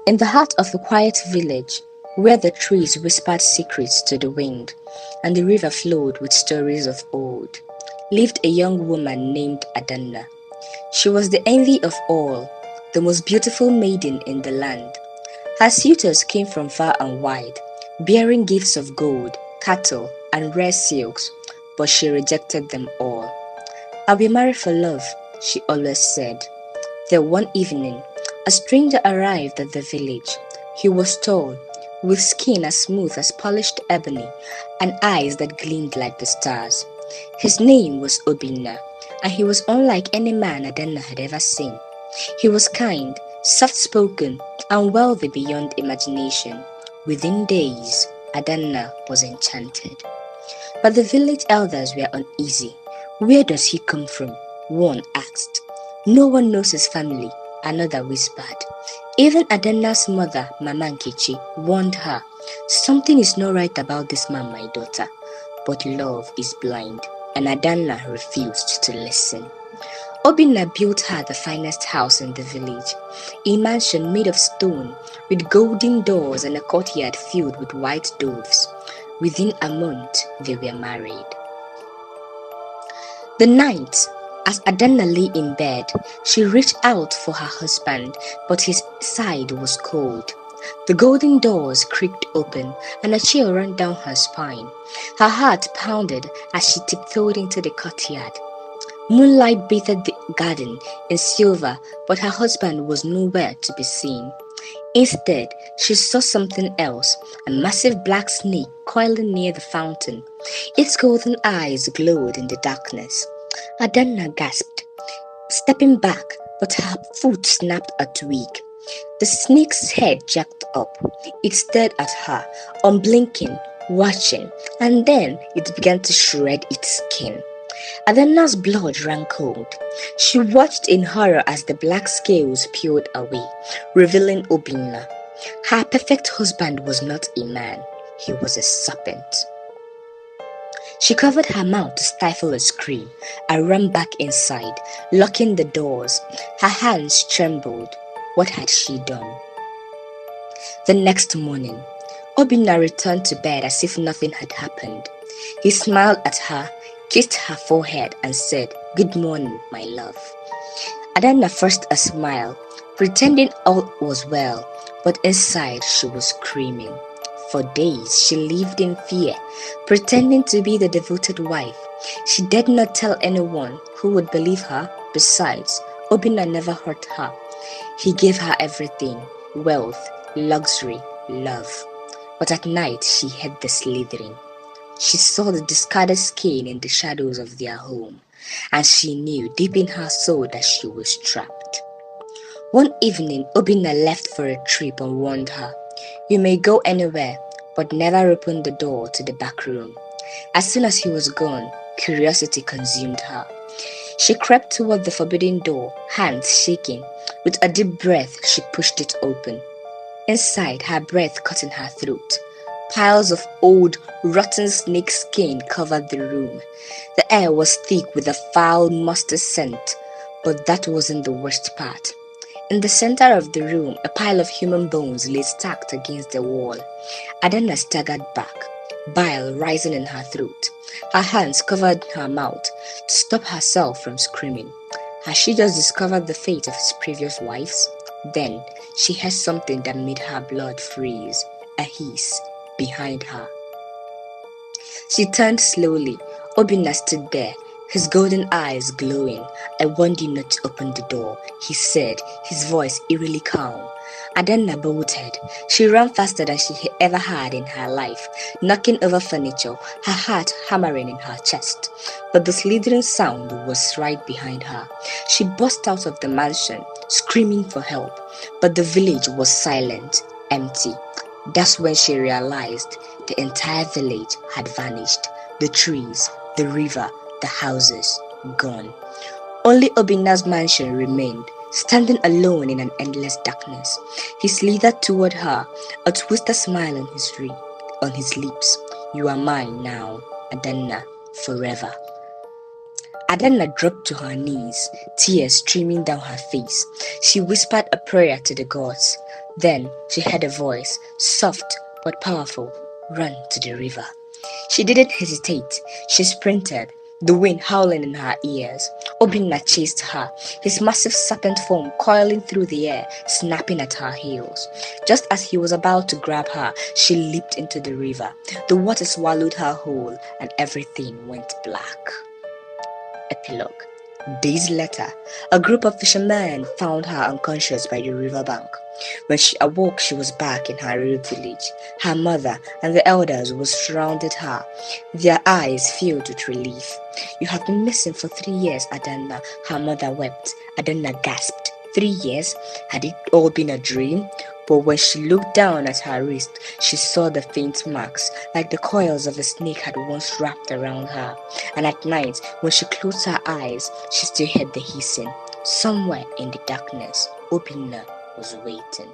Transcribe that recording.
In the heart of a quiet village, where the trees whispered secrets to the wind, and the river flowed with stories of old, lived a young woman named Adanna. She was the envy of all, the most beautiful maiden in the land. Her suitors came from far and wide, bearing gifts of gold, cattle, and rare silks, but she rejected them all. "I'll be married for love," she always said. Then one evening, a stranger arrived at the village. He was tall, with skin as smooth as polished ebony and eyes that gleamed like the stars. His name was Obinna, and he was unlike any man Adanna had ever seen. He was kind, soft-spoken, and wealthy beyond imagination. Within days, Adanna was enchanted. But the village elders were uneasy. "Where does he come from?" one asked. "No one knows his family," another whispered. Even Adanna's mother, Mama Nkechi, warned her, "Something is not right about this man, my daughter." But love is blind, and Adanna refused to listen. Obinna built her the finest house in the village, a mansion made of stone with golden doors and a courtyard filled with white doves. Within a month, they were married. The night, as Adanna lay in bed, she reached out for her husband, but his side was cold. The golden doors creaked open, and a chill ran down her spine. Her heart pounded as she tiptoed into the courtyard. Moonlight bathed the garden in silver, but her husband was nowhere to be seen. Instead, she saw something else, a massive black snake coiling near the fountain. Its golden eyes glowed in the darkness. Adanna gasped, stepping back, but her foot snapped a twig. The snake's head jacked up. It stared at her, unblinking, watching, and then it began to shred its skin. Adanna's blood ran cold. She watched in horror as the black scales peeled away, revealing Obinna. Her perfect husband was not a man, he was a serpent. She covered her mouth to stifle a scream and ran back inside, locking the doors. Her hands trembled. What had she done? The next morning, Obinna returned to bed as if nothing had happened. He smiled at her, kissed her forehead, and said, "Good morning, my love." Adanna forced a smile, pretending all was well, but inside she was screaming. For days she lived in fear, pretending to be the devoted wife. She dared not tell anyone who would believe her. Besides, Obinna never hurt her. He gave her everything: wealth, luxury, love. But at night she heard the slithering. She saw the discarded skin in the shadows of their home, and she knew deep in her soul that she was trapped. One evening, Obinna left for a trip and warned her, "You may go anywhere, but never open the door to the back room." As soon as he was gone, curiosity consumed her. She crept toward the forbidden door, hands shaking. With a deep breath, she pushed it open. Inside, her breath caught in her throat. Piles of old, rotten snake skin covered the room. The air was thick with a foul, musty scent, but that wasn't the worst part. In the center of the room, a pile of human bones lay stacked against the wall. Adanna staggered back, bile rising in her throat. Her hands covered her mouth to stop herself from screaming. Had she just discovered the fate of his previous wives? Then she heard something that made her blood freeze, a hiss behind her. She turned slowly. Obinna stood there, his golden eyes glowing. "I warned you not to open the door," he said, his voice eerily calm. Adanna bolted. She ran faster than she ever had in her life, knocking over furniture, her heart hammering in her chest. But the slithering sound was right behind her. She burst out of the mansion, screaming for help, but the village was silent, empty. That's when she realized the entire village had vanished. The trees, the river, the houses, gone. Only Obinna's mansion remained, standing alone in an endless darkness. He slithered toward her, a twisted smile on his lips. "You are mine now, Adanna, forever." Adanna dropped to her knees, tears streaming down her face. She whispered a prayer to the gods. Then she heard a voice, soft but powerful, run to the river. She didn't hesitate. She sprinted, the wind howling in her ears. Obinna chased her, his massive serpent form coiling through the air, snapping at her heels. Just as he was about to grab her, she leaped into the river. The water swallowed her whole, and everything went black. Epilogue. Days later, a group of fishermen found her unconscious by the riverbank. When she awoke, she was back in her real village. Her mother and the elders were surrounded her, their eyes filled with relief. "You have been missing for 3 years, Adanna," her mother wept. Adanna gasped. 3 years? Had it all been a dream? But when she looked down at her wrist, she saw the faint marks, like the coils of a snake had once wrapped around her. And at night, when she closed her eyes, she still heard the hissing. Somewhere in the darkness, Obinna was waiting.